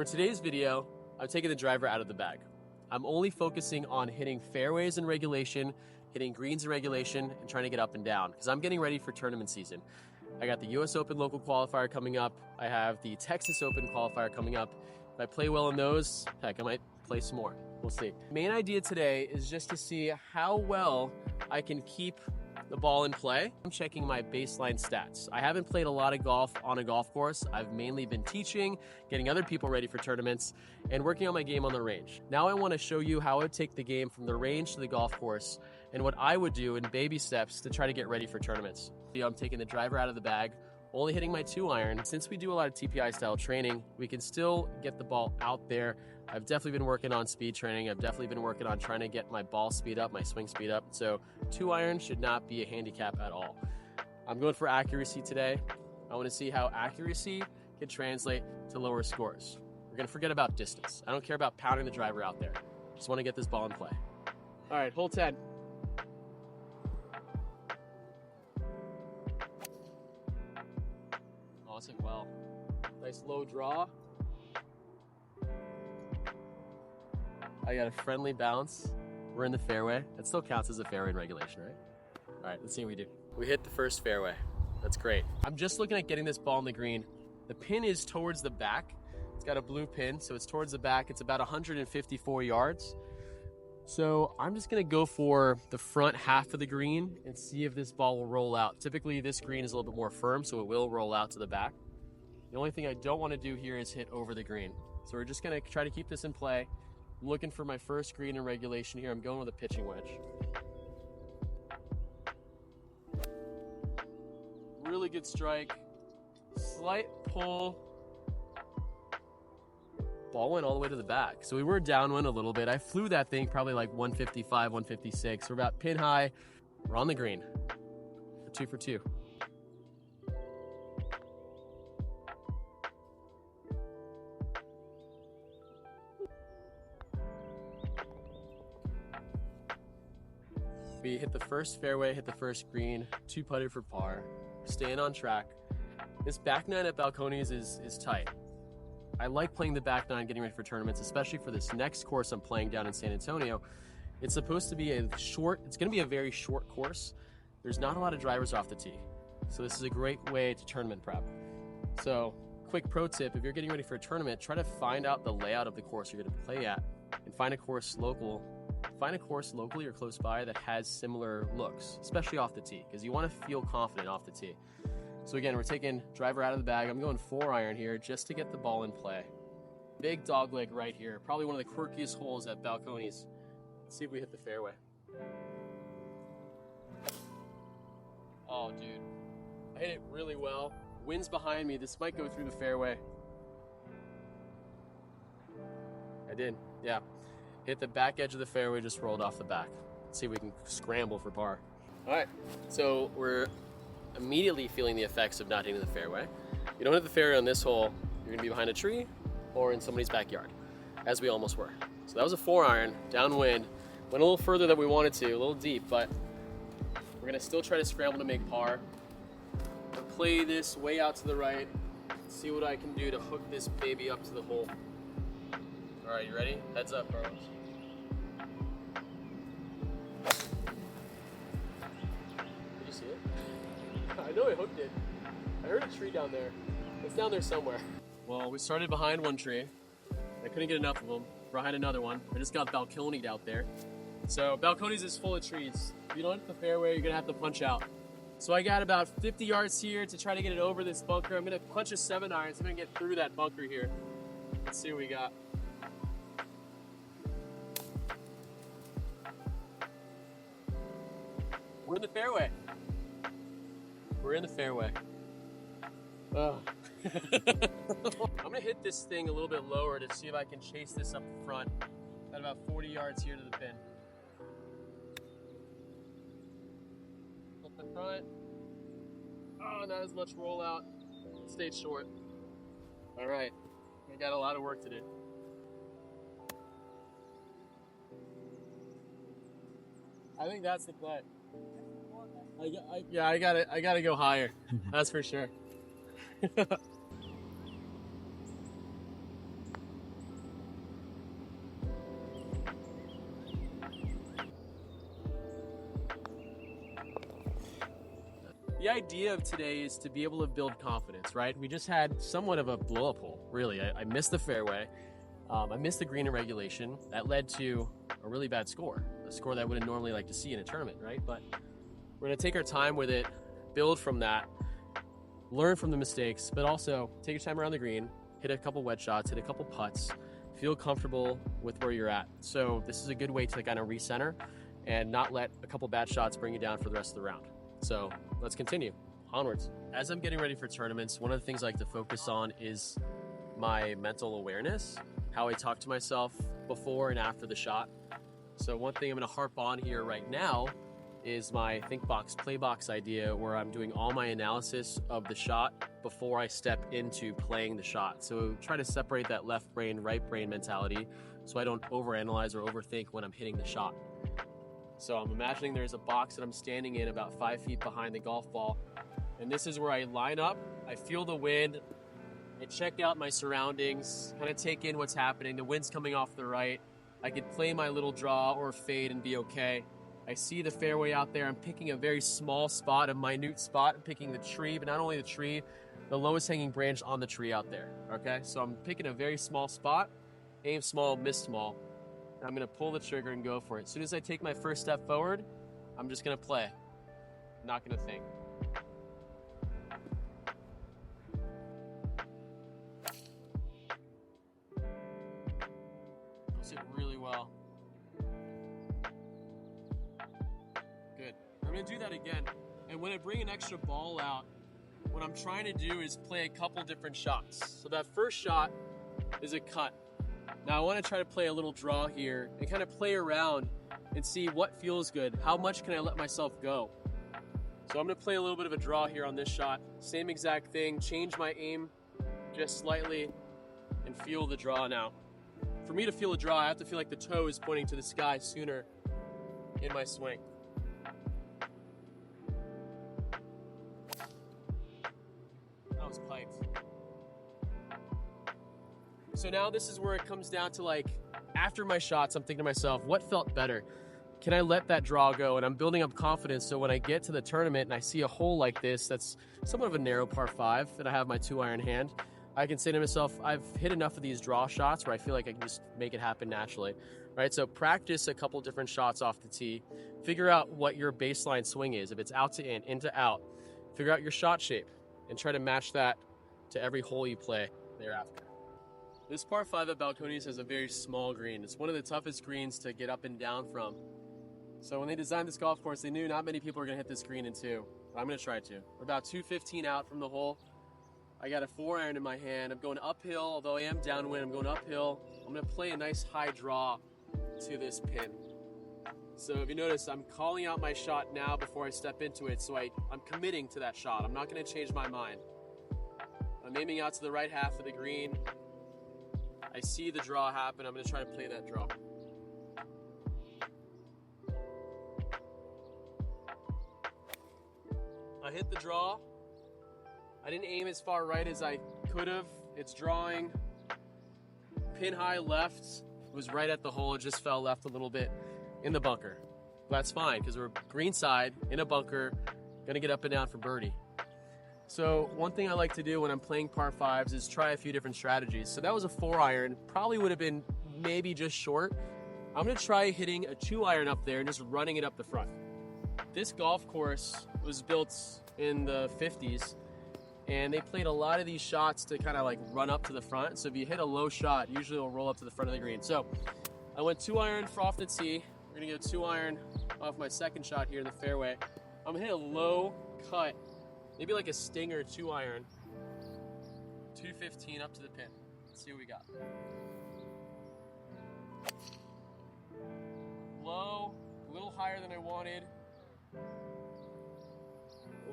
For today's video, I'm taking the driver out of the bag. I'm only focusing on hitting fairways in regulation, hitting greens in regulation, and trying to get up and down because I'm getting ready for tournament season. I got the US Open local qualifier coming up. I have the Texas Open qualifier coming up. If I play well in those, heck, I might play some more. We'll see. Main idea today is just to see how well I can keep the ball in play. I'm checking my baseline stats. I haven't played a lot of golf on a golf course. I've mainly been teaching, getting other people ready for tournaments, and working on my game on the range. Now I want to show you how I would take the game from the range to the golf course and what I would do in baby steps to try to get ready for tournaments. I'm taking the driver out of the bag, only hitting my 2-iron. Since we do a lot of TPI style training, we can still get the ball out there. I've definitely been working on speed training. I've definitely been working on trying to get my ball speed up, my swing speed up. So 2-iron should not be a handicap at all. I'm going for accuracy today. I want to see how accuracy can translate to lower scores. We're going to forget about distance. I don't care about pounding the driver out there. Just want to get this ball in play. All right, hole 10. Awesome, well. Nice low draw. I got a friendly bounce. We're in the fairway. That still counts as a fairway in regulation, right? All right, let's see what we do. We hit the first fairway. That's great. I'm just looking at getting this ball in the green. The pin is towards the back. It's got a blue pin, so it's towards the back. It's about 154 yards. So I'm just gonna go for the front half of the green and see if this ball will roll out. Typically this green is a little bit more firm, so it will roll out to the back. The only thing I don't wanna do here is hit over the green. So we're just gonna try to keep this in play. I'm looking for my first green in regulation here. I'm going with a pitching wedge. Really good strike. Slight pull. Ball went all the way to the back. So we were downwind a little bit. I flew that thing probably like 155, 156. We're about pin high. We're on the green. We're 2 for 2. We hit the first fairway, hit the first green, 2 putted for par, staying on track. This back nine at Balcones is tight. I like playing the back nine, getting ready for tournaments, especially for this next course I'm playing down in San Antonio. It's supposed to be it's going to be a very short course. There's not a lot of drivers off the tee. So this is a great way to tournament prep. So quick pro tip, if you're getting ready for a tournament, try to find out the layout of the course you're going to play at and find a course locally or close by that has similar looks, especially off the tee, because you want to feel confident off the tee. So again, we're taking driver out of the bag. I'm going 4-iron here just to get the ball in play. Big dog leg right here. Probably one of the quirkiest holes at Balcones. Let's see if we hit the fairway. Oh, dude. I hit it really well. Wind's behind me. This might go through the fairway. I did, yeah. Hit the back edge of the fairway, just rolled off the back. Let's see if we can scramble for par. All right, so we're immediately feeling the effects of not hitting the fairway. You don't hit the fairway on this hole, you're gonna be behind a tree or in somebody's backyard, as we almost were. So that was a 4-iron, downwind. Went a little further than we wanted to, a little deep, but we're gonna still try to scramble to make par. I'll play this way out to the right, see what I can do to hook this baby up to the hole. All right, you ready? Heads up, Carlos. Did you see it? I know I hooked it. I heard a tree down there. It's down there somewhere. Well, we started behind one tree. I couldn't get enough of them. Behind another one. I just got balconied out there. So Balcones is full of trees. If you don't hit the fairway, you're gonna have to punch out. So I got about 50 yards here to try to get it over this bunker. I'm gonna punch a 7-iron, so I'm gonna get through that bunker here. Let's see what we got. We're in the fairway. We're in the fairway. Oh. I'm gonna hit this thing a little bit lower to see if I can chase this up the front. Got about 40 yards here to the pin. Up the front. Oh, not as much rollout. Stayed short. All right, I got a lot of work to do. I think that's the play. I gotta go higher. That's for sure. The idea of today is to be able to build confidence, right? We just had somewhat of a blow-up hole, really. I missed the fairway. I missed the green in regulation. That led to a really bad score, a score that I wouldn't normally like to see in a tournament, right? But we're gonna take our time with it, build from that, learn from the mistakes, but also take your time around the green, hit a couple wedge shots, hit a couple putts, feel comfortable with where you're at. So this is a good way to kind of recenter and not let a couple bad shots bring you down for the rest of the round. So let's continue, onwards. As I'm getting ready for tournaments, one of the things I like to focus on is my mental awareness, how I talk to myself before and after the shot. So one thing I'm gonna harp on here right now is my think box, play box idea, where I'm doing all my analysis of the shot before I step into playing the shot. So try to separate that left brain, right brain mentality so I don't overanalyze or overthink when I'm hitting the shot. So I'm imagining there's a box that I'm standing in about 5 feet behind the golf ball. And this is where I line up, I feel the wind, I check out my surroundings, kind of take in what's happening. The wind's coming off the right. I could play my little draw or fade and be okay. I see the fairway out there. I'm picking a very small spot, a minute spot. I'm picking the tree, but not only the tree, the lowest hanging branch on the tree out there, okay? So I'm picking a very small spot, aim small, miss small. And I'm gonna pull the trigger and go for it. As soon as I take my first step forward, I'm just gonna play. I'm not gonna think. Those hit really well. Good. I'm gonna do that again. And when I bring an extra ball out, what I'm trying to do is play a couple different shots. So that first shot is a cut. Now I want to try to play a little draw here and kind of play around and see what feels good. How much can I let myself go? So I'm going to play a little bit of a draw here on this shot. Same exact thing, change my aim just slightly and feel the draw now. For me to feel a draw, I have to feel like the toe is pointing to the sky sooner in my swing. That was piped. So now this is where it comes down to, like, after my shots, I'm thinking to myself, what felt better? Can I let that draw go? And I'm building up confidence so when I get to the tournament and I see a hole like this, that's somewhat of a narrow par 5 that I have my 2-iron hand, I can say to myself, I've hit enough of these draw shots where I feel like I can just make it happen naturally, right? So practice a couple different shots off the tee. Figure out what your baseline swing is. If it's out to in to out, figure out your shot shape and try to match that to every hole you play thereafter. This par 5 at Balcones has a very small green. It's one of the toughest greens to get up and down from. So when they designed this golf course, they knew not many people are gonna hit this green in 2. I'm gonna try to. We're about 215 out from the hole. I got a 4-iron in my hand. I'm going uphill, although I am downwind, I'm going uphill. I'm gonna play a nice high draw to this pin. So if you notice, I'm calling out my shot now before I step into it, so I'm committing to that shot. I'm not gonna change my mind. I'm aiming out to the right half of the green. I see the draw happen. I'm going to try to play that draw. I hit the draw. I didn't aim as far right as I could have. It's drawing. Pin high left. It was right at the hole. It just fell left a little bit in the bunker. But that's fine because we're green side in a bunker. Going to get up and down for birdie. So one thing I like to do when I'm playing par 5s is try a few different strategies. So that was a 4-iron, probably would have been maybe just short. I'm gonna try hitting a 2-iron up there and just running it up the front. This golf course was built in the 50s and they played a lot of these shots to kind of like run up to the front. So if you hit a low shot, usually it'll roll up to the front of the green. So I went 2-iron for off the tee. We're gonna go 2-iron off my second shot here in the fairway. I'm gonna hit a low cut, maybe like a stinger 2-iron, 215 up to the pin. Let's see what we got. Low, a little higher than I wanted.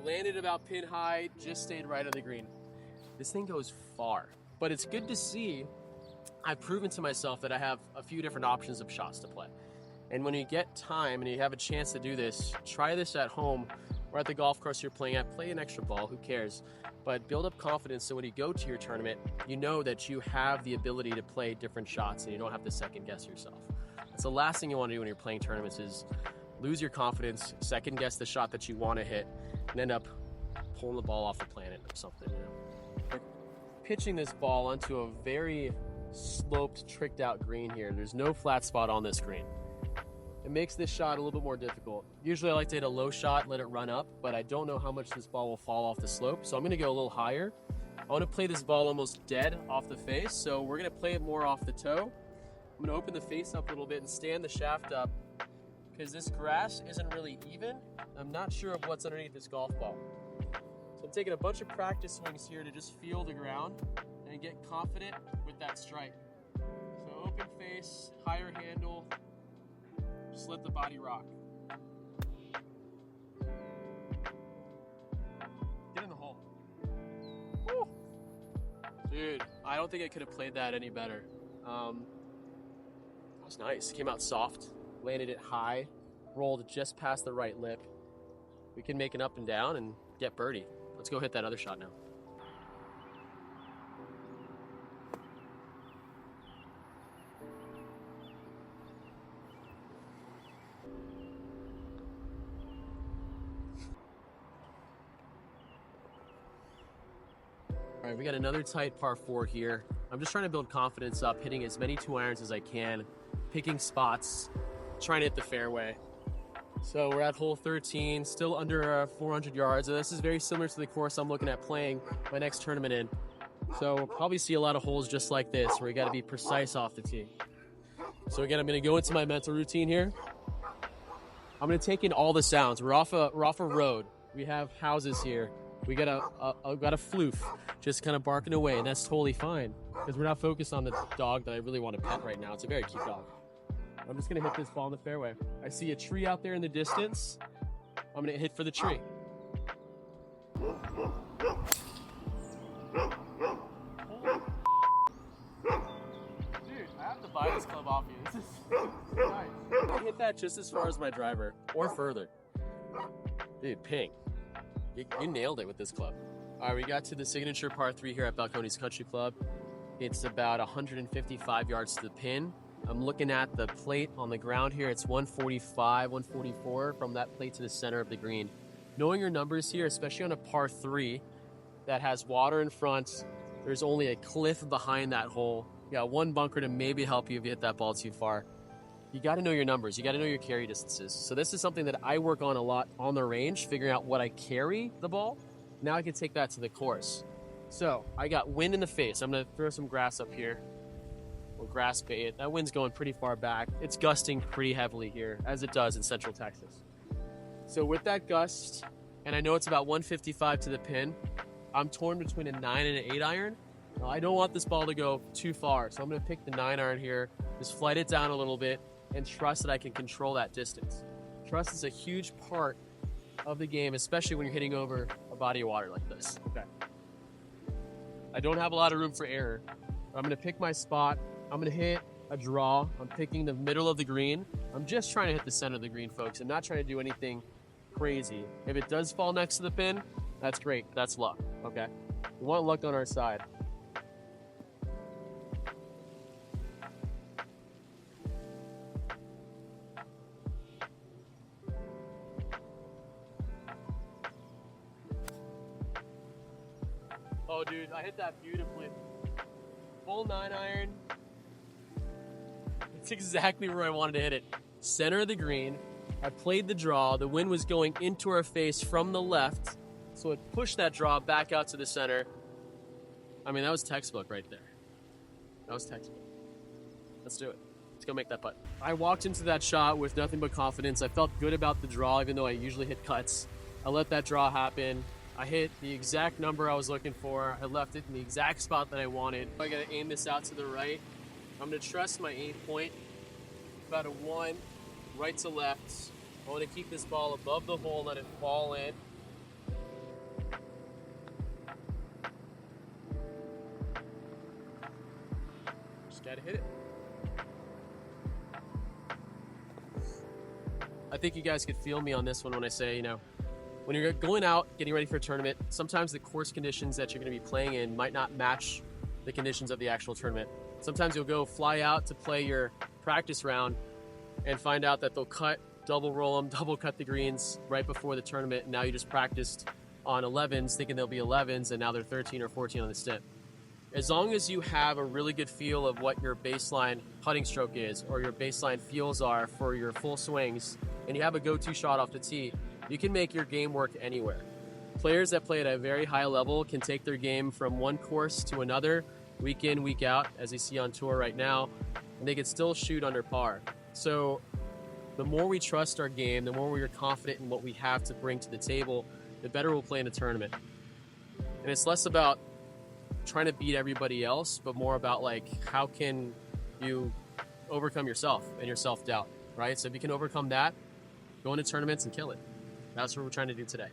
Landed about pin high, just stayed right on the green. This thing goes far, but it's good to see I've proven to myself that I have a few different options of shots to play. And when you get time and you have a chance to do this, try this at home or at the golf course you're playing at. Play an extra ball, who cares? But build up confidence so when you go to your tournament, you know that you have the ability to play different shots and you don't have to second guess yourself. That's the last thing you want to do when you're playing tournaments is lose your confidence, second guess the shot that you want to hit, and end up pulling the ball off the planet or something, you know. We're pitching this ball onto a very sloped, tricked out green here. There's no flat spot on this green. It makes this shot a little bit more difficult. Usually I like to hit a low shot, let it run up, but I don't know how much this ball will fall off the slope, so I'm gonna go a little higher. I wanna play this ball almost dead off the face, so we're gonna play it more off the toe. I'm gonna open the face up a little bit and stand the shaft up because this grass isn't really even. I'm not sure of what's underneath this golf ball. So I'm taking a bunch of practice swings here to just feel the ground and get confident with that strike. So open face, higher handle, just let the body rock. Get in the hole. Woo. Dude, I don't think I could have played that any better. That was nice. Came out soft, landed it high, rolled just past the right lip. We can make an up and down and get birdie. Let's go hit that other shot now. All right, we got another tight par 4 here. I'm just trying to build confidence up, hitting as many 2-irons as I can, picking spots, trying to hit the fairway. So we're at hole 13, still under 400 yards. And this is very similar to the course I'm looking at playing my next tournament in. So we'll probably see a lot of holes just like this, where you gotta be precise off the tee. So again, I'm gonna go into my mental routine here. I'm gonna take in all the sounds. We're off a road. We have houses here. We got a floof just kind of barking away, and that's totally fine because we're not focused on the dog that I really want to pet right now. It's a very cute dog. I'm just gonna hit this ball in the fairway. I see a tree out there in the distance. I'm gonna hit for the tree. Dude, I have to buy this club off you. This is nice. I hit that just as far as my driver, or further. Dude, ping. You nailed it with this club. All right, we got to the signature par 3 here at Balcones Country Club. It's about 155 yards to the pin. I'm looking at the plate on the ground here. It's 145, 144 from that plate to the center of the green. Knowing your numbers here, especially on a par 3 that has water in front, there's only a cliff behind that hole. You got one bunker to maybe help you if you hit that ball too far. You got to know your numbers. You got to know your carry distances. So this is something that I work on a lot on the range, figuring out what I carry the ball. Now I can take that to the course. So I got wind in the face. I'm going to throw some grass up here. Or grass bait. That wind's going pretty far back. It's gusting pretty heavily here, as it does in Central Texas. So with that gust, and I know it's about 155 to the pin, I'm torn between a 9 and an 8-iron. Now, I don't want this ball to go too far, so I'm going to pick the 9-iron here, just flight it down a little bit, and trust that I can control that distance. Trust is a huge part of the game, especially when you're hitting over a body of water like this. Okay. I don't have a lot of room for error. I'm going to pick my spot. I'm going to hit a draw. I'm picking the middle of the green. I'm just trying to hit the center of the green, folks. I'm not trying to do anything crazy. If it does fall next to the pin, that's great. That's luck, okay? We want luck on our side. Oh, dude, I hit that beautifully. Full 9-iron. It's exactly where I wanted to hit it. Center of the green. I played the draw. The wind was going into our face from the left, so it pushed that draw back out to the center. I mean, that was textbook right there. That was textbook. Let's do it. Let's go make that putt. I walked into that shot with nothing but confidence. I felt good about the draw, even though I usually hit cuts. I let that draw happen. I hit the exact number I was looking for. I left it in the exact spot that I wanted. I gotta aim this out to the right. I'm gonna trust my 8-point. About a 1, right to left. I wanna keep this ball above the hole, let it fall in. Just gotta hit it. I think you guys could feel me on this one when I say, when you're going out, getting ready for a tournament, sometimes the course conditions that you're going to be playing in might not match the conditions of the actual tournament. Sometimes you'll go fly out to play your practice round and find out that they'll double roll them, double cut the greens right before the tournament, and now you just practiced on 11s thinking they'll be 11s, and now they're 13 or 14 on the stint. As long as you have a really good feel of what your baseline putting stroke is, or your baseline feels are for your full swings, and you have a go-to shot off the tee, you can make your game work anywhere. Players that play at a very high level can take their game from one course to another, week in, week out, as they see on tour right now, and they can still shoot under par. So the more we trust our game, the more we are confident in what we have to bring to the table, the better we'll play in a tournament. And it's less about trying to beat everybody else, but more about like, how can you overcome yourself and your self-doubt, right? So if you can overcome that, go into tournaments and kill it. That's what we're trying to do today.